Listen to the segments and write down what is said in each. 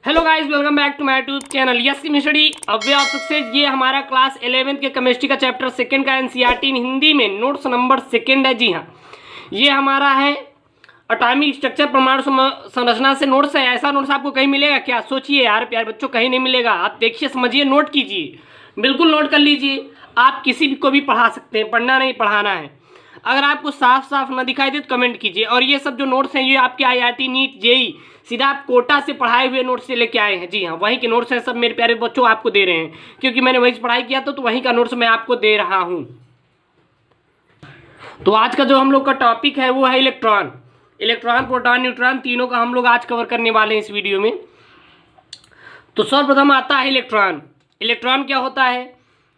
Hello guys, welcome back to my YouTube channel yes study a way of success. ये हमारा class 11th के chemistry का chapter 2 का NCERT Hindi में नोट्स नंबर 2 है। जी हाँ, ये हमारा है एटॉमिक स्ट्रक्चर परमाणु संरचना से नोट्स है। ऐसा नोट्स आपको कहीं मिलेगा क्या? सोचिए यार प्यारे बच्चों, कहीं नहीं मिलेगा। आप देखिए, समझिए, नोट कीजिए, बिल्कुल नोट कर लीजिए। आप किसी को भी पढ़ा सकते हैं, पढ़ना नहीं पढ़ाना है। अगर आपको साफ साफ ना दिखाई दे तो कमेंट कीजिए। और ये सब जो नोट्स हैं ये आपके आईआईटी नीट जेई सीधा आप कोटा से पढ़ाए हुए नोट्स से लेके आए हैं। जी हाँ, वहीं के नोट्स हैं सब मेरे प्यारे बच्चों, आपको दे रहे हैं क्योंकि मैंने वहीं से पढ़ाई किया था, तो वहीं का नोट्स मैं आपको दे रहा हूँ। तो आज का जो हम लोग का टॉपिक है वो है इलेक्ट्रॉन। इलेक्ट्रॉन, प्रोटॉन, न्यूट्रॉन, तीनों का हम लोग आज कवर करने वाले हैं इस वीडियो में। तो सर्वप्रथम आता है इलेक्ट्रॉन। इलेक्ट्रॉन क्या होता है?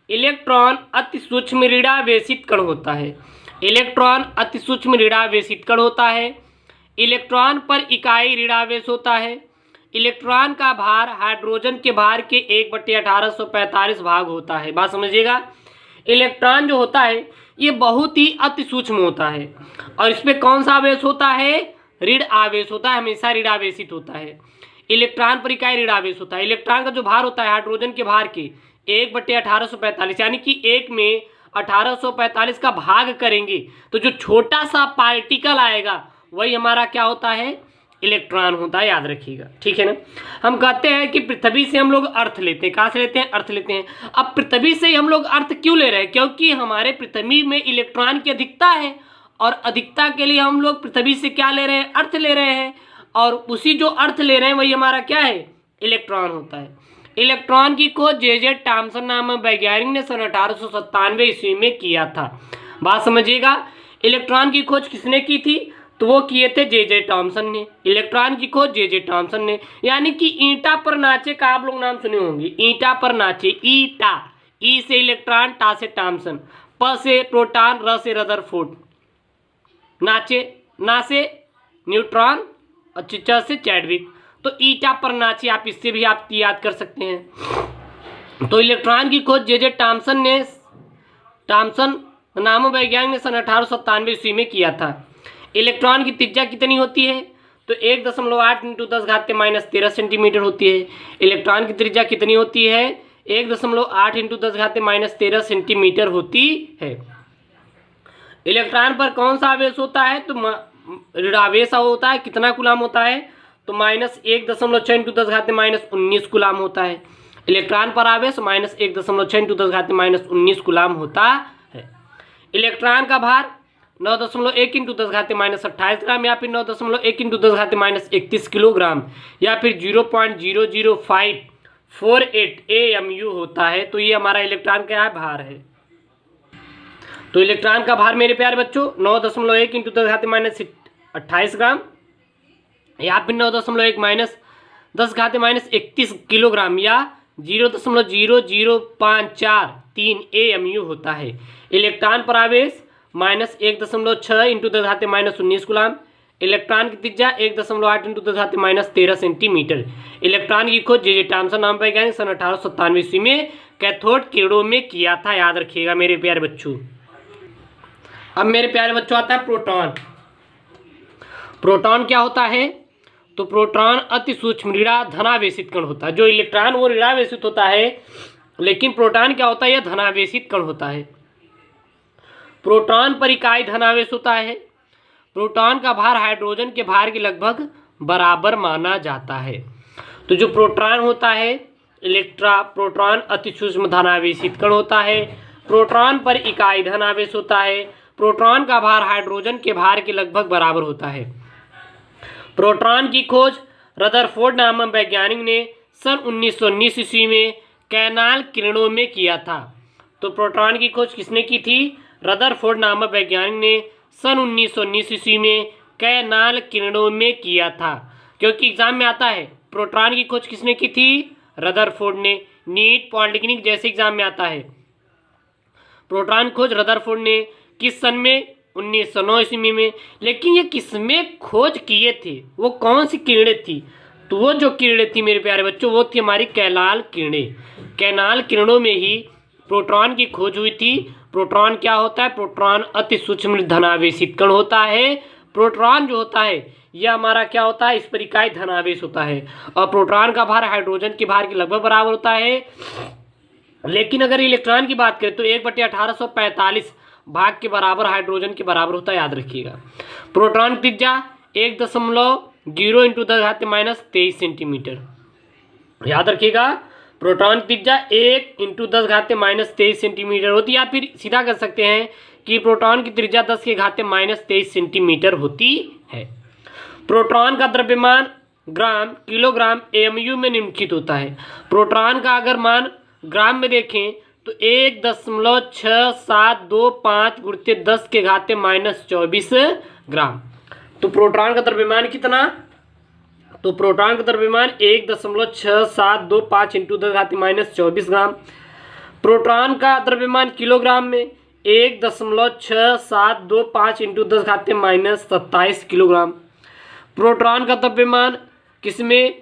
इलेक्ट्रॉन अति सूक्ष्म ऋणावेशित कण होता है। इलेक्ट्रॉन अति सूक्ष्म ऋणावेशित कण होता है। इलेक्ट्रॉन पर इकाई ऋणावेश होता है। इलेक्ट्रॉन का भार हाइड्रोजन के भार के 1/1845 भाग होता है। बात समझिएगा, इलेक्ट्रॉन जो होता है ये बहुत ही अति सूक्ष्म होता है। और इसमें कौन सा आवेश होता है? ऋण आवेश होता है, हमेशा ऋणावेशित होता है। इलेक्ट्रॉन पर इकाई ऋणावेश होता है। इलेक्ट्रॉन का जो भार होता है हाइड्रोजन के भार के 1/1845, यानी कि 1 में 1845 का भाग करेंगे तो जो छोटा सा पार्टिकल आएगा वही हमारा क्या होता है? इलेक्ट्रॉन होता है। याद रखिएगा, ठीक है ना। हम कहते हैं कि पृथ्वी से हम लोग अर्थ लेते हैं। कहाँ से लेते हैं? अर्थ लेते हैं। अब पृथ्वी से ही हम लोग अर्थ क्यों ले रहे हैं? क्योंकि हमारे पृथ्वी में इलेक्ट्रॉन की अधिकता है और अधिकता के लिए हम लोग पृथ्वी से क्या ले रहे हैं? अर्थ ले रहे हैं। और उसी जो अर्थ ले रहे हैं वही हमारा क्या है? इलेक्ट्रॉन होता है। इलेक्ट्रॉन की खोज जे टॉमसन नामक वैज्ञानिक ने सन 1897 ईस्वी में किया था। बात समझिएगा, इलेक्ट्रॉन की खोज किसने की थी? तो वो किए थे जे टॉमसन ने। इलेक्ट्रॉन की खोज जे टॉमसन ने। यानी कि ईंटा पर नाचे का आप लोग नाम सुने होंगे। ईंटा पर नाचे, ईटा, ई से इलेक्ट्रॉन, टा से टॉमसन, प से प्रोटॉन, र से रदरफोर्ड। नाचे, ना से न्यूट्रॉन और च से चैडविक। तो ईटा पर नाचे, आप इससे भी आप याद कर सकते हैं। तो इलेक्ट्रॉन की खोज जे टॉमसन ने, टॉमसन नामक वैज्ञानिक ने सन 1897 ईस्वी में किया था। इलेक्ट्रॉन की त्रिज्या कितनी होती है? तो 1.8 × 10⁻13 सेंटीमीटर होती है। इलेक्ट्रॉन की त्रिज्या कितनी होती है? 1.8 × 10⁻13 सेंटीमीटर होती है। इलेक्ट्रॉन पर कौन सा आवेश होता है? तो ऋणावेश होता है। कितना कूलाम होता है? तो -1.6 × 10⁻19 कूलाम होता है। इलेक्ट्रॉन पर आवेश -1.6 × 10⁻19 कूलाम होता है। इलेक्ट्रॉन का भार 9.1 × 10⁻28 ग्राम या फिर 9.1 × 10⁻31 किलोग्राम या फिर 0.00548 AMU होता है। तो ये हमारा इलेक्ट्रॉन का भार है। तो इलेक्ट्रॉन का भार मेरे प्यारे बच्चों 9.1 × 10⁻28 ग्राम या फिर 9.1 - 10⁻31 किलोग्राम या 0.00543 AMU होता है। इलेक्ट्रॉन पर आवेश -1.6 × 10⁻19 कूलाम। इलेक्ट्रॉन की त्रिज्या 1.8 × 10⁻13 सेंटीमीटर। इलेक्ट्रॉन की खोज जे टॉमसन नाम वैज्ञानिक सन 1897 ईस्वी में कैथोड किरणों में किया था। याद रखिएगा मेरे प्यारे बच्चों। अब मेरे प्यारे बच्चों आता है प्रोटॉन। प्रोटॉन क्या होता है? तो प्रोटॉन अति सूक्ष्म धनावेशित कण होता है। जो इलेक्ट्रॉन वो ऋणावेशित होता है, लेकिन प्रोटॉन क्या होता है? यह धनावेशित कण होता है। प्रोटॉन पर इकाई धनावेश होता है। प्रोटॉन का भार हाइड्रोजन के भार के लगभग बराबर माना जाता है। तो जो प्रोटॉन होता है, प्रोटॉन अति सूक्ष्म धनावेशित कण होता है। प्रोटॉन पर इकाई धनावेश होता है। प्रोटॉन का भार हाइड्रोजन के भार के लगभग बराबर होता है। प्रोटॉन की खोज रदरफोर्ड नामक वैज्ञानिक ने सन 1919 ईस्वी में कैनाल किरणों में किया था। तो प्रोटॉन की खोज किसने की थी? रदरफोर्ड नामक वैज्ञानिक ने सन 1919 ईस्वी में कैनाल किरणों में किया था। क्योंकि एग्जाम में आता है प्रोटॉन की खोज किसने की थी? रदरफोर्ड ने। नीट, पॉलिटेक्निक जैसे एग्जाम में आता है। प्रोटॉन खोज रदरफोर्ड ने किस सन में? 1909 ईस्वी में। लेकिन ये किसमें खोज किए थे? वो कौन सी किरणें थी? तो वो जो किरणें थी मेरे प्यारे बच्चों वो थी हमारी कैनाल किरणें। कैनाल किरणों में ही प्रोटॉन की खोज हुई थी। प्रोटॉन क्या होता है? प्रोटॉन अति सूक्ष्म धनावेशित कण होता है। प्रोटॉन जो होता है यह हमारा क्या होता है, इस पर इकाई धनावेश होता है और प्रोटॉन का भार हाइड्रोजन के भार के लगभग बराबर होता है। लेकिन अगर इलेक्ट्रॉन की बात करें तो 1/1845 भाग के बराबर हाइड्रोजन के बराबर होता है, याद रखिएगा। प्रोटॉन की त्रिज्या 1.0 × 10⁻³ सेंटीमीटर, याद रखिएगा। प्रोटॉन की त्रिज्या 1 × 10⁻³ सेंटीमीटर होती है, या फिर सीधा कर सकते हैं कि प्रोटॉन की त्रिज्या 10⁻³ सेंटीमीटर होती है। प्रोटॉन का द्रव्यमान ग्राम, किलोग्राम, एमयू में निम्नलिखित होता है। प्रोटॉन का अगर मान ग्राम में देखें तो 1.6725 × 10⁻24 ग्राम। तो प्रोटॉन का द्रव्यमान कितना, तो प्रोटॉन का द्रव्यमान 1.6725 × 10⁻24 ग्राम। प्रोटॉन का द्रव्यमान किलोग्राम में 1.6725 × 10⁻27 किलोग्राम। प्रोटॉन का द्रव्यमान किसमें,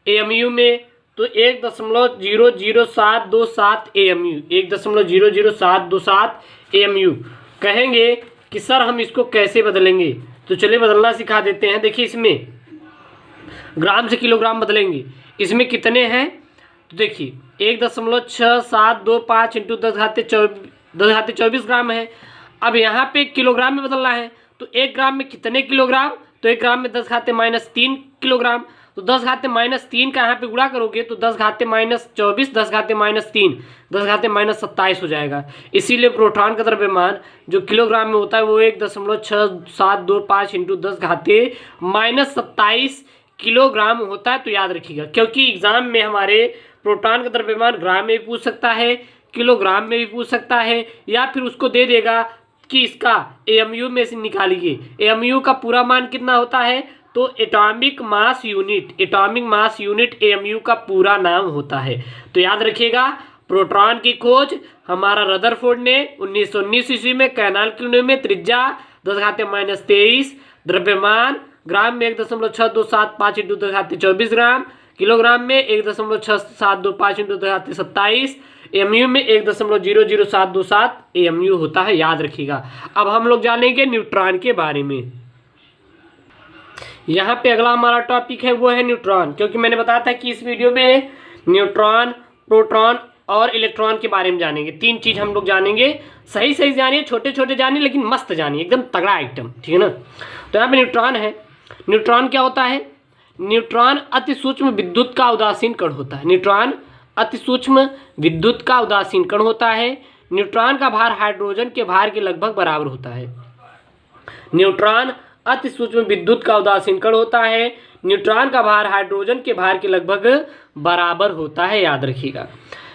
एमयू में, तो 1.00727 एमयू, 1.00727 एमयू। कहेंगे कि सर हम इसको कैसे बदलेंगे, तो चलिए बदलना सिखा देते हैं। देखिए इसमें ग्राम से किलोग्राम बदलेंगे, इसमें कितने हैं, तो देखिए 1.6725 × 10⁻24 ग्राम है। अब यहाँ पे किलोग्राम में बदलना है, तो 1 ग्राम में कितने किलोग्राम, तो 1 ग्राम में 10⁻³ किलोग्राम। तो 10⁻³ का यहाँ पे गुणा करोगे तो 10⁻24 10⁻³ 10⁻27 हो जाएगा। इसीलिए प्रोटॉन का द्रव्यमान जो किलोग्राम में होता है वो 1.6725 × 10⁻27 किलोग्राम होता है। तो याद रखिएगा, क्योंकि एग्जाम में हमारे प्रोटॉन का द्रव्यमान ग्राम में भी पूछ सकता है, किलोग्राम में भी पूछ सकता है, या फिर उसको दे देगा कि इसका एमयू में से निकालिए। एमयू का पूरा मान कितना होता है, तो atomic mass unit, atomic mass unit MU का पूरा नाम होता है। तो याद रखिएगा, प्रोटॉन की खोज हमारा रदरफोर्ड ने 1919 ईस्वी में कैनाल क्लूनी में, त्रिज्या 10⁻23, द्रव्यमान ग्राम में 1.6275 × 10⁻24 ग्राम, किलोग्राम में 1.6725 × 10⁻27, एमयू में 1.00727 एमयू होता है, याद रखिएगा। अब हम लोग जानेंगे न्यूट्रॉन के बारे में। यहाँ पे अगला हमारा टॉपिक है वो है न्यूट्रॉन, क्योंकि मैंने बताया था कि इस वीडियो में न्यूट्रॉन, प्रोटॉन और इलेक्ट्रॉन के बारे में जानेंगे। 3 चीज़ हम लोग जानेंगे। सही सही जानिए, छोटे छोटे जानिए, लेकिन मस्त जानिए, एकदम तगड़ा आइटम, ठीक है ना। तो यहाँ पे न्यूट्रॉन है। न्यूट्रॉन क्या होता है, न्यूट्रॉन अति सूक्ष्म विद्युत का उदासीन कण होता है। न्यूट्रॉन अति सूक्ष्म विद्युत का उदासीन कण होता है। न्यूट्रॉन का भार हाइड्रोजन के भार के लगभग बराबर होता है। न्यूट्रॉन अति सूक्ष्म विद्युत का उदासीन कण होता है। न्यूट्रॉन का भार हाइड्रोजन के भार के लगभग बराबर होता है, याद रखिएगा।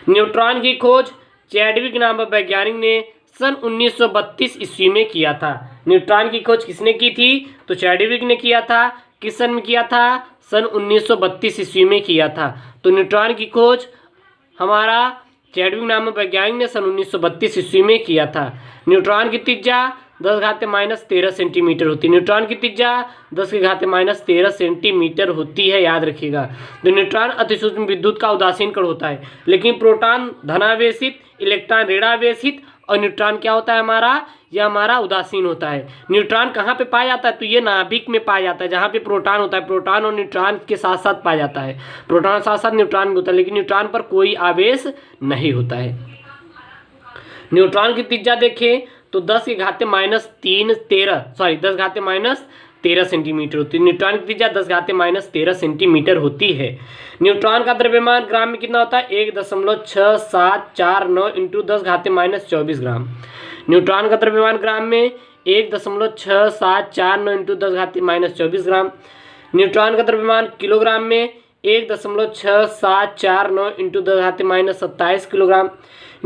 न्यूट्रॉन की खोज चैडविक नामक वैज्ञानिक ने सन 1932 ईस्वी में किया था। न्यूट्रॉन की खोज किसने की थी, तो चैडविक ने किया था। किस सन में किया था, सन 1932 ईस्वी में किया था। तो न्यूट्रॉन की खोज हमारा चैडविक नामक वैज्ञानिक ने सन 1932 ईस्वी में किया था। न्यूट्रॉन की त्रिज्या 10⁻13 सेंटीमीटर होती है। न्यूट्रॉन की त्रिज्या 10⁻13 सेंटीमीटर होती है, याद रखिएगा। तो न्यूट्रॉन अति सूक्ष्म विद्युत का उदासीन कण होता है, लेकिन प्रोटॉन धनावेशित, इलेक्ट्रॉन ऋणावेशित और न्यूट्रॉन क्या होता है हमारा, यह हमारा उदासीन होता है। न्यूट्रॉन कहाँ पे पाया जाता है, तो ये नाभिक में पाया जाता है, जहाँ पे प्रोटॉन होता है। प्रोटॉन और न्यूट्रॉन के साथ साथ पाया जाता है। प्रोटॉन साथ साथ न्यूट्रॉन भी होता है, लेकिन न्यूट्रॉन पर कोई आवेश नहीं होता है। न्यूट्रॉन की त्रिज्या देखें तो 10⁻13 सेंटीमीटर होती है। न्यूट्रॉन की त्रिज्या 10⁻13 सेंटीमीटर होती है। न्यूट्रॉन का द्रव्यमान ग्राम में कितना होता है, 1.6749 × 10⁻24 ग्राम। न्यूट्रॉन का द्रव्यमान ग्राम में 1.6749 × 10⁻24 ग्राम। न्यूट्रॉन का द्रव्यमान किलोग्राम में 1.6749 × 10⁻27 किलोग्राम।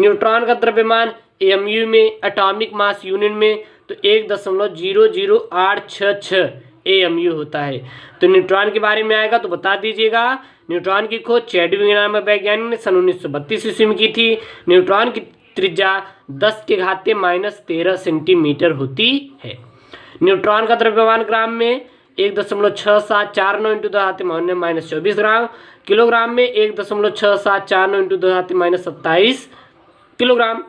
न्यूट्रॉन का द्रव्यमान एमयू में, एटॉमिक मास यूनिट में, तो 1.00866 एमयू होता है। तो न्यूट्रॉन के बारे में आएगा तो बता दीजिएगा। न्यूट्रॉन की खोज चैडविक नामक वैज्ञानिक ने सन 1932 ईस्वी में की थी। न्यूट्रॉन की त्रिज्या 10⁻13 सेंटीमीटर होती है। न्यूट्रॉन का द्रव्यमान ग्राम में 1.6749 × 10⁻24 ग्राम। किलोग्राम में 1.6749 × 10⁻27 किलोग्राम।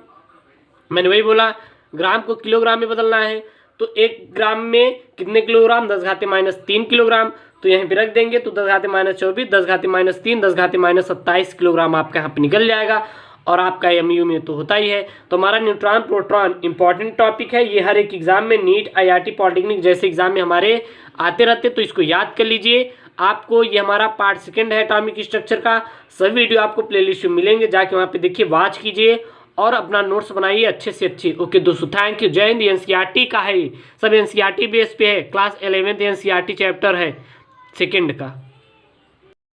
मैंने वही बोला, ग्राम को किलोग्राम में बदलना है तो 1 ग्राम में कितने किलोग्राम, 10⁻³ किलोग्राम। तो यहीं पे रख देंगे तो 10⁻²৪, 10⁻³ 10⁻27 किलोग्राम आपका यहाँ पे निकल जाएगा। और आपका MU में तो होता ही है। तो हमारा न्यूट्रॉन प्रोटॉन इंपॉर्टेंट टॉपिक है, ये हर एक एग्जाम में, नीट, IRT, पॉलिटेक्निक जैसे एग्जाम में हमारे आते रहते, तो इसको याद कर लीजिए। आपको ये हमारा पार्ट 2 है एटॉमिक स्ट्रक्चर का। सभी वीडियो आपको प्लेलिस्ट में मिलेंगे, जाके वहाँ पे देखिए, वॉच कीजिए और अपना नोट्स बनाइए अच्छे से अच्छे। ओके दोस्तों, थैंक यू। जय हिंद। NCERT का है, सब NCERT बेस पे है, क्लास 11th NCERT चैप्टर है 2 का।